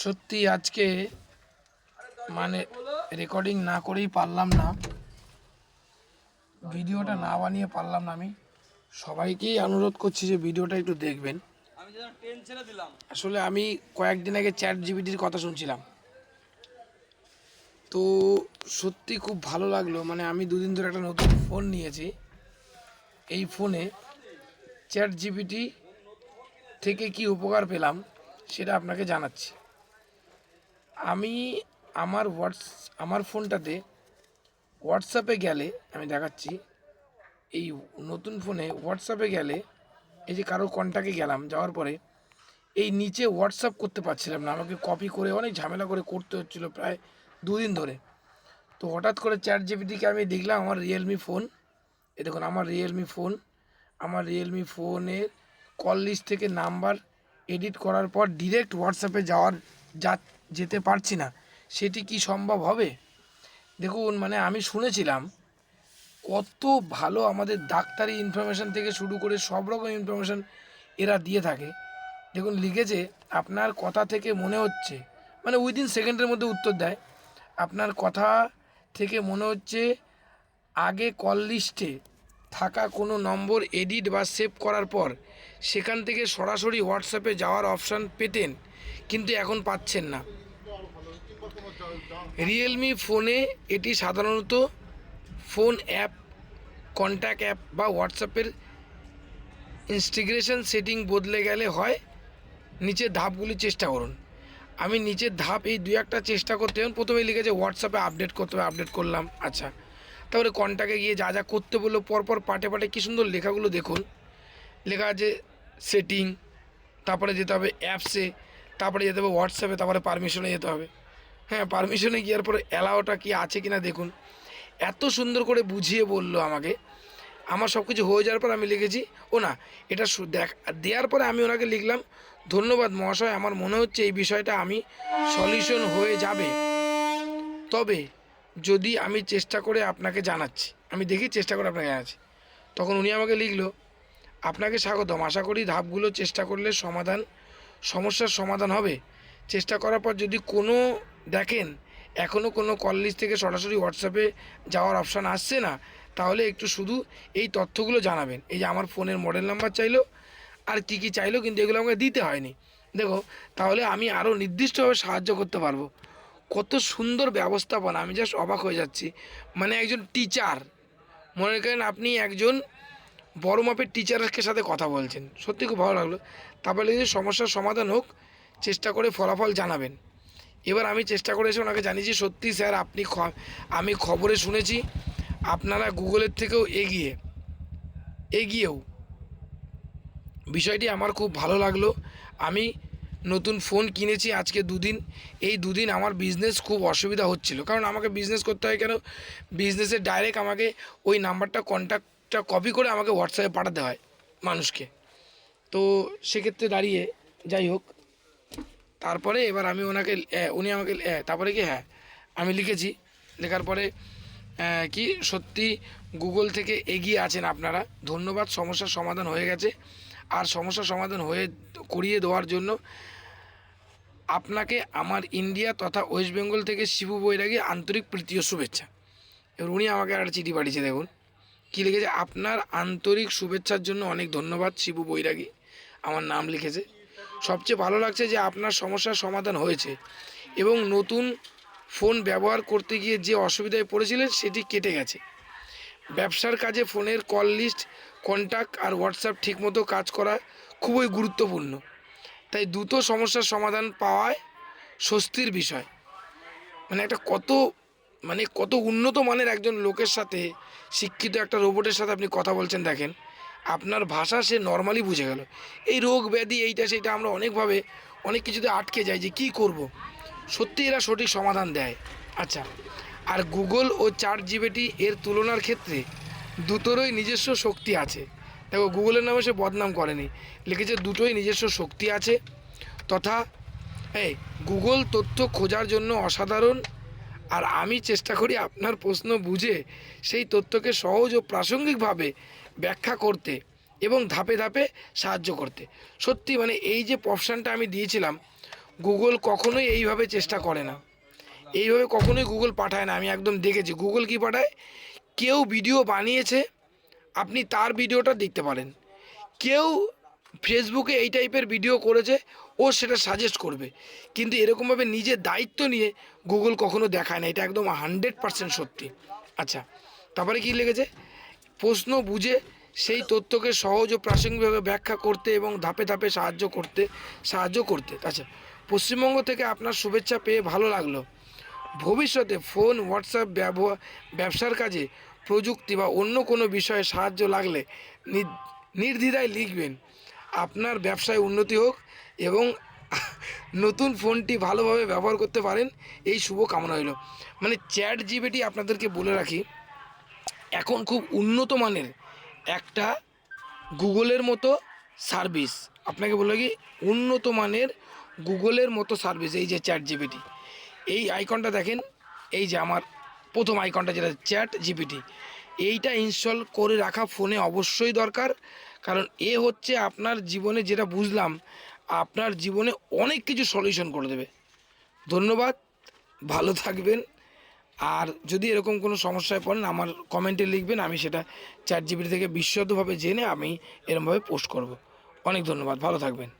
সত্যি আজকে মানে রেকর্ডিং না করেই পারলাম না, ভিডিওটা না বানিয়ে পারলাম না। আমি সবাইকেই অনুরোধ করছি যে ভিডিওটা একটু দেখবেন। আসলে আমি কয়েকদিন আগে চ্যাট জিপিটির কথা শুনছিলাম, তো সত্যি খুব ভালো লাগলো। মানে আমি দুদিন ধরে একটা নতুন ফোন নিয়েছি, এই ফোনে চ্যাট জিপিটি থেকে কি উপকার পেলাম সেটা আপনাকে জানাচ্ছি। আমি আমার ফোনটাতে হোয়াটসঅ্যাপে গেলে আমি দেখাচ্ছি, এই নতুন ফোনে হোয়াটসঅ্যাপে গেলে এই যে কারো কন্ট্যাক্টে গেলাম, যাওয়ার পরে এই নিচে হোয়াটসঅ্যাপ করতে পারছিলাম না, আমাকে কপি করে অনেক ঝামেলা করে করতে হচ্ছিলো প্রায় দুদিন ধরে। তো হঠাৎ করে চ্যাট জিপিটিকে আমি দেখলাম আমার রিয়েলমি ফোন, এ দেখুন আমার রিয়েলমি ফোনের কল লিস্ট থেকে নাম্বার এডিট করার পর ডিরেক্ট হোয়াটসঅ্যাপে যেতে পারছি না। সেটি কি সম্ভব হবে? দেখুন, মানে আমি শুনেছিলাম কত ভালো আমাদের ডাক্তারি ইনফরমেশান থেকে শুরু করে সব রকম ইনফরমেশান এরা দিয়ে থাকে। দেখুন লিখেছে, আপনার কথা থেকে মনে হচ্ছে, মানে উইদিন সেকেন্ডের মধ্যে উত্তর দেয়। আপনার কথা থেকে মনে হচ্ছে আগে কল লিস্টে থাকা কোনো নম্বর এডিট বা সেভ করার পর সেখান থেকে সরাসরি হোয়াটসঅ্যাপে যাওয়ার অপশান পেতেন, কিন্তু এখন পাচ্ছেন না। রিয়েলমি ফোনে এটি সাধারণত ফোন অ্যাপ, কন্ট্যাক্ট অ্যাপ বা হোয়াটসঅ্যাপের ইনস্টিগ্রেশন সেটিং বদলে গেলে হয়। নিচের ধাপগুলি চেষ্টা করুন। আমি নিচের ধাপ এই দু একটা চেষ্টা করতে হবে। প্রথমে লিখেছে হোয়াটসঅ্যাপে আপডেট করতে হবে, আপডেট করলাম, আচ্ছা। তারপরে কন্ট্যাক্টে গিয়ে যা যা করতে বললো পরপর পাটে পাটে কী সুন্দর লেখাগুলো দেখুন। লেখা আছে সেটিং, তারপরে যেতে হবে অ্যাপসে, তারপরে যেতে হবে হোয়াটসঅ্যাপে, তারপরে পারমিশনে যেতে হবে। হ্যাঁ, পারমিশনে গিয়ার পরে অ্যালাওটা কি আছে কিনা দেখুন। এত সুন্দর করে বুঝিয়ে বললো আমাকে। আমার সব কিছু হয়ে যাওয়ার পর আমি লিখেছি, ও না, এটা দেওয়ার পরে আমি ওনাকে লিখলাম, ধন্যবাদ মহাশয়, আমার মনে হচ্ছে এই বিষয়টা আমি সলিউশন হয়ে যাবে, তবে যদি আমি চেষ্টা করে আপনাকে জানাচ্ছি, আমি দেখি চেষ্টা করে আপনাকে জানাচ্ছি। তখন উনি আমাকে লিখলো, আপনাকে স্বাগতম, আশা করি ধাপগুলো চেষ্টা করলে সমস্যার সমাধান হবে। চেষ্টা করার পর যদি দেখেন এখনও কোনো কল লিস্ট থেকে সরাসরি হোয়াটসঅ্যাপে যাওয়ার অপশান আসছে না, তাহলে একটু শুধু এই তথ্যগুলো জানাবেন। এই যে আমার ফোনের মডেল নাম্বার চাইলো, আর কী কী চাইলো, কিন্তু এগুলো আমাকে দিতে হয়নি। দেখো, তাহলে আমি আরও নির্দিষ্টভাবে সাহায্য করতে পারবো। কত সুন্দর ব্যবস্থাপনা, আমি জাস্ট অবাক হয়ে যাচ্ছি। মানে একজন টিচার, মনে করেন আপনি একজন বড় মাপের টিচারের সাথে কথা বলছেন, সত্যি খুব ভালো লাগলো। তারপরে যদি সমস্যার সমাধান হোক, চেষ্টা করে ফলাফল জানাবেন। এবার আমি চেষ্টা করে এসে ওনাকে জানিয়েছি, সত্যি স্যার আমি খবরে শুনেছি আপনারা গুগলের থেকেও এগিয়েও বিষয়টি আমার খুব ভালো লাগলো। আমি নতুন ফোন কিনেছি আজকে দুদিন, এই দুদিন আমার বিজনেস খুব অসুবিধা হচ্ছিল, কারণ আমাকে বিজনেস করতে হয় কেন, বিজনেসে ডাইরেক্ট আমাকে ওই নাম্বারটা কন্ট্যাক্টটা কপি করে আমাকে হোয়াটসঅ্যাপে পাঠাতে হয় মানুষকে। তো সেক্ষেত্রে দাঁড়িয়ে যাই হোক, তারপরে এবার আমি উনি আমাকে তারপরে কি, হ্যাঁ আমি লিখেছি, লেখার পরে কি সত্যি গুগল থেকে এগিয়ে আছেন আপনারা, ধন্যবাদ, সমস্যার সমাধান হয়ে গেছে। আর সমস্যার সমাধান করিয়ে দেওয়ার জন্য আপনাকে আমার ইন্ডিয়া তথা ওয়েস্ট বেঙ্গল থেকে শিবু বৈরাগী আন্তরিক প্রীতি ও শুভেচ্ছা। এবার উনি আমাকে একটা চিঠি পাঠিয়েছে, দেখুন কী লিখেছে, আপনার আন্তরিক শুভেচ্ছার জন্য অনেক ধন্যবাদ শিবু বৈরাগী, আমার নাম লিখেছে। সবচেয়ে ভালো লাগছে যে আপনার সমস্যার সমাধান হয়েছে এবং নতুন ফোন ব্যবহার করতে গিয়ে যে অসুবিধায় পড়েছিলেন সেটি কেটে গেছে। ব্যবসার কাজে ফোনের কল লিস্ট, কন্ট্যাক্ট আর হোয়াটসঅ্যাপ ঠিকমতো কাজ করা খুবই গুরুত্বপূর্ণ, তাই দ্রুত সমস্যার সমাধান পাওয়ায় স্বস্তির বিষয়। মানে কত উন্নত মানের একজন লোকের সাথে, শিক্ষিত একটা রোবটের সাথে আপনি কথা বলছেন। দেখেন, আপনার ভাষা সে নর্মালি বুঝে গেল। এই রোগ ব্যাধি এইটা সেইটা আমরা অনেক কিছুতে আটকে যাই যে কী করব, সত্যি এরা সঠিক সমাধান দেয়। আচ্ছা, আর গুগল ও চ্যাট জিপিটি এর তুলনার ক্ষেত্রে দুটোরই নিজস্ব শক্তি আছে। দেখো, গুগলের নামে সে বদনাম করেনি, লিখেছে দুটোই নিজস্ব শক্তি আছে তথা গুগল তথ্য খোঁজার জন্য অসাধারণ, আর আমি চেষ্টা করি আপনার প্রশ্ন বুঝে সেই তথ্যকে সহজ ও প্রাসঙ্গিকভাবে ব্যাখ্যা করতে এবং ধাপে ধাপে সাহায্য করতে। সত্যি মানে এই যে অপশানটা আমি দিয়েছিলাম, গুগল কখনোই এইভাবে চেষ্টা করে না, এইভাবে কখনোই গুগল পাঠায় না। আমি একদম দেখেছি গুগল কি পাঠায়, কেউ ভিডিও বানিয়েছে আপনি তার ভিডিওটা দেখতে পারেন, কেউ ফেসবুকে এই টাইপের ভিডিও করেছে ও সেটা সাজেস্ট করবে, কিন্তু এরকমভাবে নিজের দায়িত্ব নিয়ে গুগল কখনো দেখায় না, এটা একদম 100% সত্যি। আচ্ছা, তারপরে কি লেগেছে, প্রশ্ন বুঝে সেই তথ্যকে সহজ ও প্রাসঙ্গিকভাবে ব্যাখ্যা করতে এবং ধাপে ধাপে সাহায্য করতে। আচ্ছা, পশ্চিমবঙ্গ থেকে আপনার শুভেচ্ছা পেয়ে ভালো লাগলো। ভবিষ্যতে ফোন, হোয়াটসঅ্যাপ ব্যবসার কাজে প্রযুক্তি বা অন্য কোনো বিষয়ে সাহায্য লাগলে নির্দ্বিধায় লিখবেন। আপনার ব্যবসায় উন্নতি হোক এবং নতুন ফোনটি ভালোভাবে ব্যবহার করতে পারেন, এই শুভ কামনা হইল। মানে চ্যাট জিপিটি আপনাদেরকে বলে রাখি, এখন খুব উন্নত মানের একটা গুগলের মতো সার্ভিস। আপনাকে বলে কি, উন্নত মানের গুগলের মতো সার্ভিস এই যে চ্যাট জিপিটি। এই আইকনটা দেখেন, এই যে আমার প্রথম আইকনটা যেটা চ্যাট জিপিটি, এইটা ইনস্টল করে রাখা ফোনে অবশ্যই দরকার। কারণ এ হচ্ছে আপনার জীবনে, যেটা বুঝলাম, আপনার জীবনে অনেক কিছু সলিউশন করে দেবে। ধন্যবাদ, ভালো থাকবেন। আর যদি এরকম কোনো সমস্যায় পড়েন আমার কমেন্টে লিখবেন, আমি সেটা চ্যাট জিপিটি থেকে বিশদভাবে জেনে আমি এরকমভাবে পোস্ট করব। অনেক ধন্যবাদ, ভালো থাকবেন।